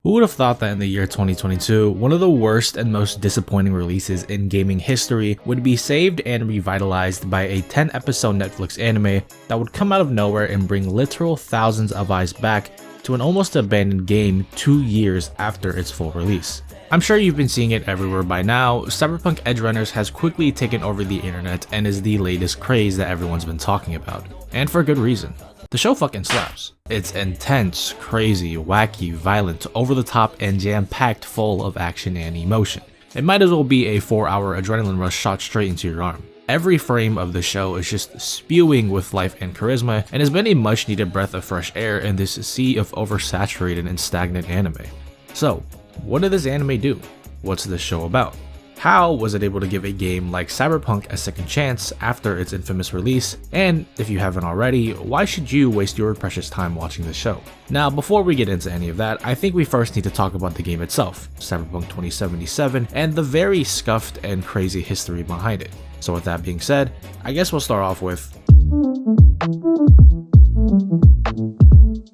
Who would have thought that in the year 2022, one of the worst and most disappointing releases in gaming history would be saved and revitalized by a 10-episode Netflix anime that would come out of nowhere and bring literal thousands of eyes back to an almost abandoned game 2 years after its full release. I'm sure you've been seeing it everywhere by now. Cyberpunk Edgerunners has quickly taken over the internet and is the latest craze that everyone's been talking about. And for good reason. The show fucking slaps. It's intense, crazy, wacky, violent, over the top, and jam-packed full of action and emotion. It might as well be a 4-hour adrenaline rush shot straight into your arm. Every frame of the show is just spewing with life and charisma, and has been a much needed breath of fresh air in this sea of oversaturated and stagnant anime. So, what did this anime do? What's this show about? How was it able to give a game like Cyberpunk a second chance after its infamous release? And if you haven't already, why should you waste your precious time watching this show? Now, before we get into any of that, I think we first need to talk about the game itself, Cyberpunk 2077, and the very scuffed and crazy history behind it. So with that being said, I guess we'll start off with...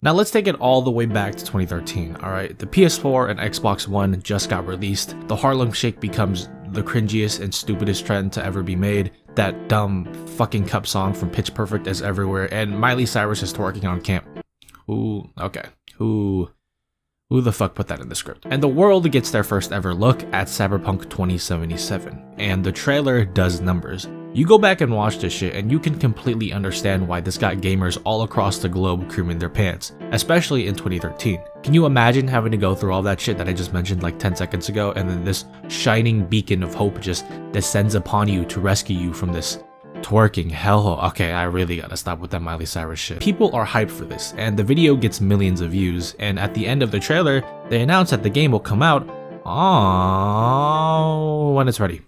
Now let's take it all the way back to 2013, alright? The PS4 and Xbox One just got released, the Harlem Shake becomes the cringiest and stupidest trend to ever be made, that dumb fucking cup song from Pitch Perfect is everywhere, and Miley Cyrus is twerking on camp. Who the fuck put that in the script? And the world gets their first ever look at Cyberpunk 2077, and the trailer does numbers. You go back and watch this shit and you can completely understand why this got gamers all across the globe creaming their pants, especially in 2013. Can you imagine having to go through all that shit that I just mentioned like 10 seconds ago, and then this shining beacon of hope just descends upon you to rescue you from this twerking hellhole? Okay, I really gotta stop with that Miley Cyrus shit. People are hyped for this, and the video gets millions of views, and at the end of the trailer, they announce that the game will come out when it's ready.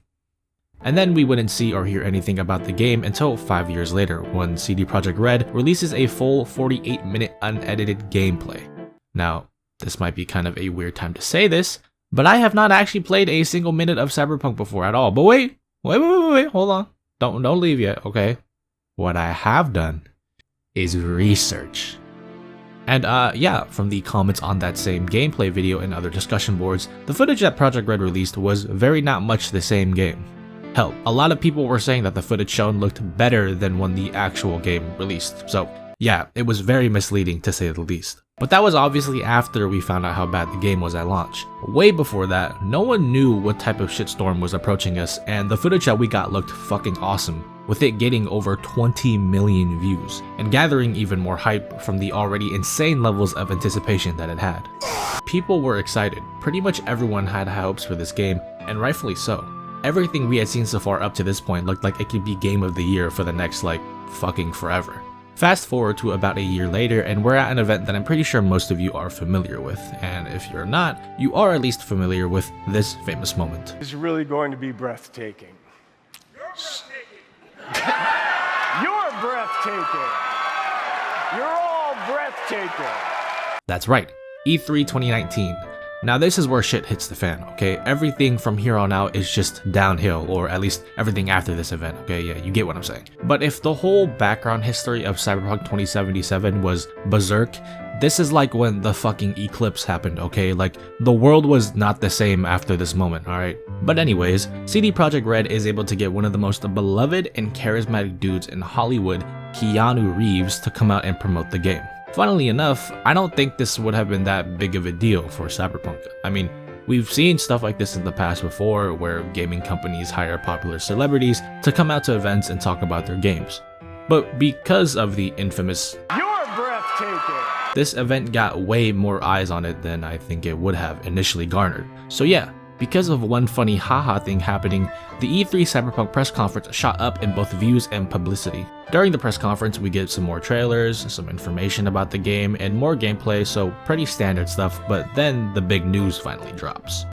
And then we wouldn't see or hear anything about the game until 5 years later, when CD Projekt Red releases a full 48-minute unedited gameplay. Now, this might be kind of a weird time to say this, but I have not actually played a single minute of Cyberpunk before at all. But wait, hold on. Don't leave yet, okay? What I have done is research. And yeah, from the comments on that same gameplay video and other discussion boards, the footage that Projekt Red released was very not much the same game. Hell, a lot of people were saying that the footage shown looked better than when the actual game released. So yeah, it was very misleading to say the least. But that was obviously after we found out how bad the game was at launch. Way before that, no one knew what type of shitstorm was approaching us, and the footage that we got looked fucking awesome, with it getting over 20 million views, and gathering even more hype from the already insane levels of anticipation that it had. People were excited. Pretty much everyone had high hopes for this game, and rightfully so. Everything we had seen so far up to this point looked like it could be game of the year for the next fucking forever. Fast forward to about a year later, and we're at an event that I'm pretty sure most of you are familiar with, and if you're not, you are at least familiar with this famous moment. It's really going to be breathtaking. You're breathtaking. You're all breathtaking. That's right, E3 2019. Now this is where shit hits the fan, okay? Everything from here on out is just downhill, or at least everything after this event, okay? Yeah, you get what I'm saying. But if the whole background history of Cyberpunk 2077 was berserk, this is like when the fucking eclipse happened, okay? Like, the world was not the same after this moment, alright? But anyways, CD Projekt Red is able to get one of the most beloved and charismatic dudes in Hollywood, Keanu Reeves, to come out and promote the game. Funnily enough, I don't think this would have been that big of a deal for Cyberpunk. I mean, we've seen stuff like this in the past before, where gaming companies hire popular celebrities to come out to events and talk about their games. But because of the infamous You're breathtaking, this event got way more eyes on it than I think it would have initially garnered. So yeah, because of one funny haha thing happening, the E3 Cyberpunk press conference shot up in both views and publicity. During the press conference, we get some more trailers, some information about the game, and more gameplay, so pretty standard stuff, but then the big news finally drops.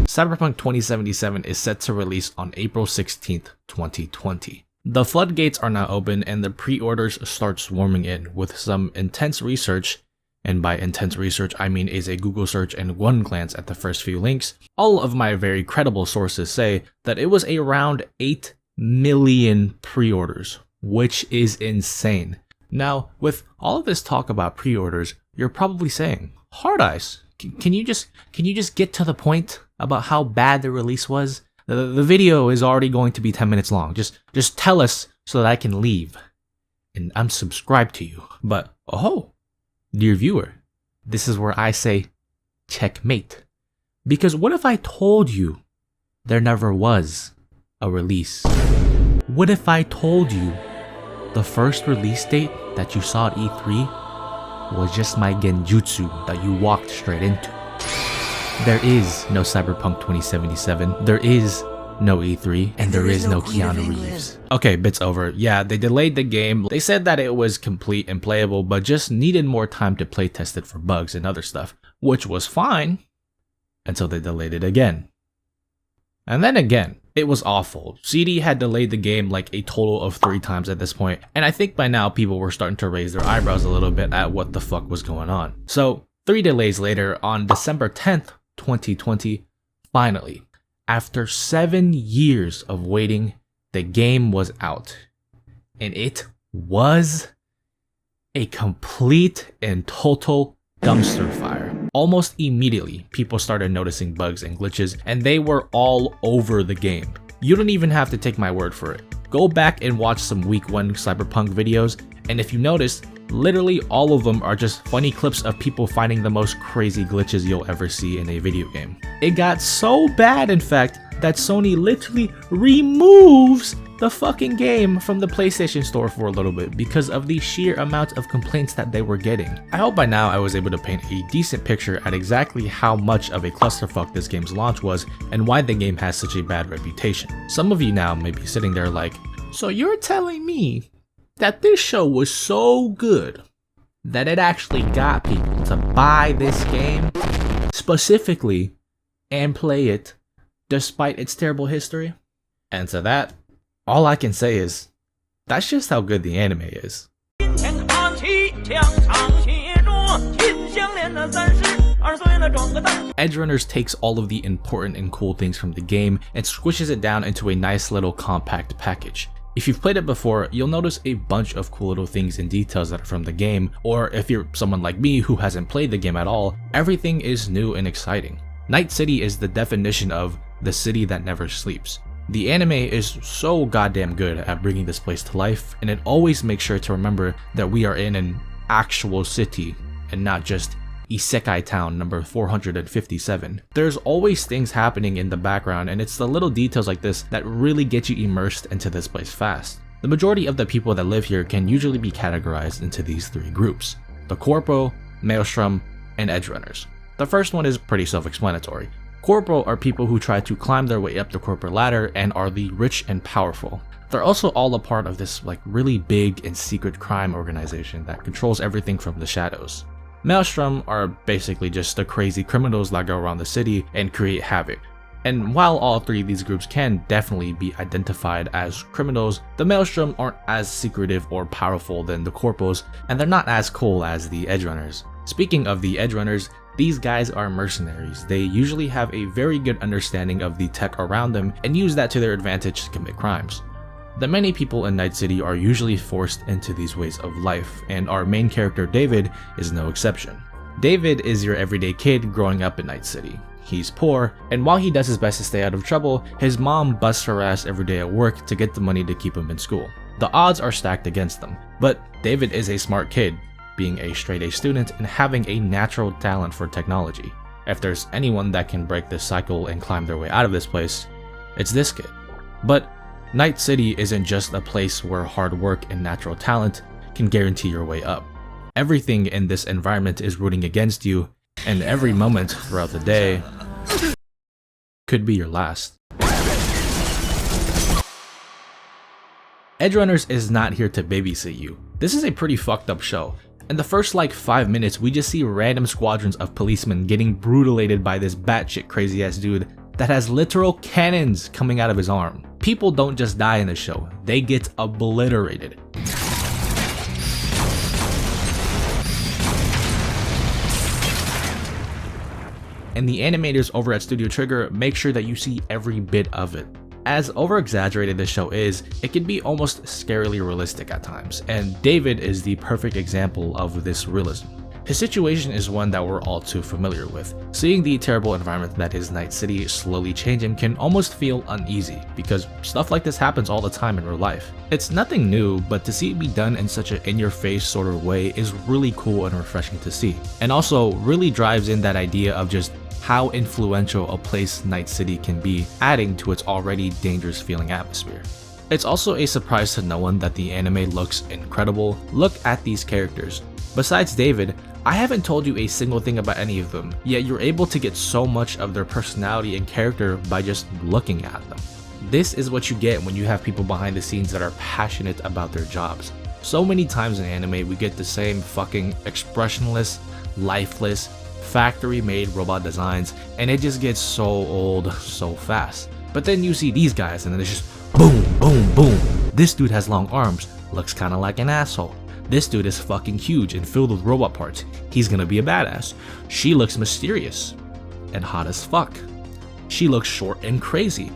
Cyberpunk 2077 is set to release on April 16th, 2020. The floodgates are now open and the pre-orders start swarming in, with some intense research, and by intense research I mean is a Google search and one glance at the first few links. All of my very credible sources say that it was around 8 million pre-orders, which is insane. Now, with all of this talk about pre-orders, you're probably saying, Hard Ice, Can you just get to the point about how bad the release was? The video is already going to be 10 minutes long. Just tell us so that I can leave and unsubscribe to you. But oh, dear viewer, this is where I say checkmate. Because what if I told you there never was a release? What if I told you the first release date that you saw at E3 was just my genjutsu that you walked straight into? There is no Cyberpunk 2077, there is no E3, and there is no Keanu Reeves. Okay, bit's over. Yeah, they delayed the game. They said that it was complete and playable, but just needed more time to play test it for bugs and other stuff, which was fine until they delayed it again. And then again, it was awful. CD had delayed the game like a total of 3 times at this point, and I think by now people were starting to raise their eyebrows a little bit at what the fuck was going on. So 3 delays later, on December 10th, 2020, finally, after 7 years of waiting, the game was out. And it was a complete and total dumpster fire. Almost immediately, people started noticing bugs and glitches, and they were all over the game. You don't even have to take my word for it. Go back and watch some week 1 Cyberpunk videos, and if you notice, literally all of them are just funny clips of people finding the most crazy glitches you'll ever see in a video game. It got so bad, in fact, that Sony literally removes the fucking game from the PlayStation Store for a little bit because of the sheer amount of complaints that they were getting. I hope by now I was able to paint a decent picture at exactly how much of a clusterfuck this game's launch was and why the game has such a bad reputation. Some of you now may be sitting there like, so you're telling me that this show was so good that it actually got people to buy this game specifically and play it despite its terrible history? And to that, all I can say is, that's just how good the anime is. Edgerunners takes all of the important and cool things from the game and squishes it down into a nice little compact package. If you've played it before, you'll notice a bunch of cool little things and details that are from the game, or if you're someone like me who hasn't played the game at all, everything is new and exciting. Night City is the definition of the city that never sleeps. The anime is so goddamn good at bringing this place to life, and it always makes sure to remember that we are in an actual city and not just Isekai Town number 457. There's always things happening in the background, and it's the little details like this that really get you immersed into this place fast. The majority of the people that live here can usually be categorized into these 3 groups: the Corpo, Maelstrom, and Edgerunners. The first one is pretty self-explanatory. Corpo are people who try to climb their way up the corporate ladder and are the rich and powerful. They're also all a part of this really big and secret crime organization that controls everything from the shadows. Maelstrom are basically just the crazy criminals that go around the city and create havoc. And while all 3 of these groups can definitely be identified as criminals, the Maelstrom aren't as secretive or powerful than the Corpos, and they're not as cool as the Edgerunners. Speaking of the Edgerunners, these guys are mercenaries. They usually have a very good understanding of the tech around them and use that to their advantage to commit crimes. The many people in Night City are usually forced into these ways of life, and our main character David is no exception. David is your everyday kid growing up in Night City. He's poor, and while he does his best to stay out of trouble, his mom busts her ass every day at work to get the money to keep him in school. The odds are stacked against them, but David is a smart kid, being a straight A student and having a natural talent for technology. If there's anyone that can break this cycle and climb their way out of this place, it's this kid. But Night City isn't just a place where hard work and natural talent can guarantee your way up. Everything in this environment is rooting against you, and every moment throughout the day could be your last. Edgerunners is not here to babysit you. This is a pretty fucked up show. In the first 5 minutes, we just see random squadrons of policemen getting brutalated by this batshit crazy ass dude that has literal cannons coming out of his arm. People don't just die in the show, they get obliterated. And the animators over at Studio Trigger make sure that you see every bit of it. As over-exaggerated this show is, it can be almost scarily realistic at times, and David is the perfect example of this realism. His situation is one that we're all too familiar with. Seeing the terrible environment that is Night City slowly change him can almost feel uneasy, because stuff like this happens all the time in real life. It's nothing new, but to see it be done in such an in-your-face sort of way is really cool and refreshing to see. And also really drives in that idea of just how influential a place Night City can be, adding to its already dangerous feeling atmosphere. It's also a surprise to no one that the anime looks incredible. Look at these characters. Besides David, I haven't told you a single thing about any of them, yet you're able to get so much of their personality and character by just looking at them. This is what you get when you have people behind the scenes that are passionate about their jobs. So many times in anime we get the same fucking expressionless, lifeless, factory-made robot designs, and it just gets so old so fast. But then you see these guys and then it's just boom, boom, boom. This dude has long arms, looks kinda like an asshole. This dude is fucking huge and filled with robot parts. He's gonna be a badass. She looks mysterious and hot as fuck. She looks short and crazy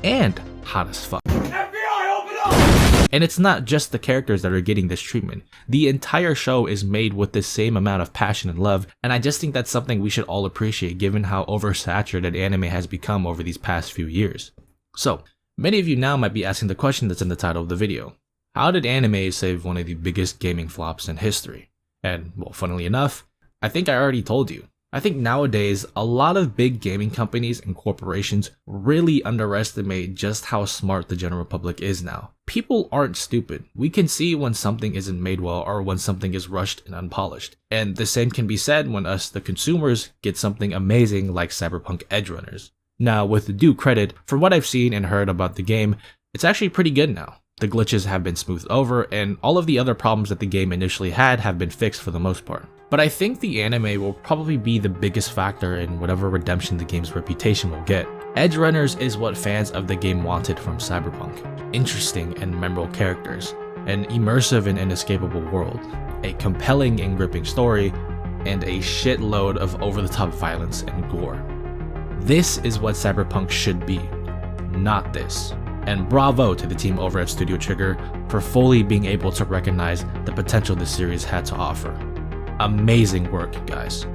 and hot as fuck. FBI, open up! And it's not just the characters that are getting this treatment. The entire show is made with the same amount of passion and love, and I just think that's something we should all appreciate given how oversaturated anime has become over these past few years. So, many of you now might be asking the question that's in the title of the video. How did anime save one of the biggest gaming flops in history? And, well, funnily enough, I think I already told you. I think nowadays, a lot of big gaming companies and corporations really underestimate just how smart the general public is now. People aren't stupid. We can see when something isn't made well or when something is rushed and unpolished. And the same can be said when us, the consumers, get something amazing like Cyberpunk Edgerunners. Now, with due credit, from what I've seen and heard about the game, it's actually pretty good now. The glitches have been smoothed over, and all of the other problems that the game initially had have been fixed for the most part. But I think the anime will probably be the biggest factor in whatever redemption the game's reputation will get. Edgerunners is what fans of the game wanted from Cyberpunk. Interesting and memorable characters, an immersive and inescapable world, a compelling and gripping story, and a shitload of over-the-top violence and gore. This is what Cyberpunk should be, not this. And bravo to the team over at Studio Trigger for fully being able to recognize the potential this series had to offer. Amazing work, guys.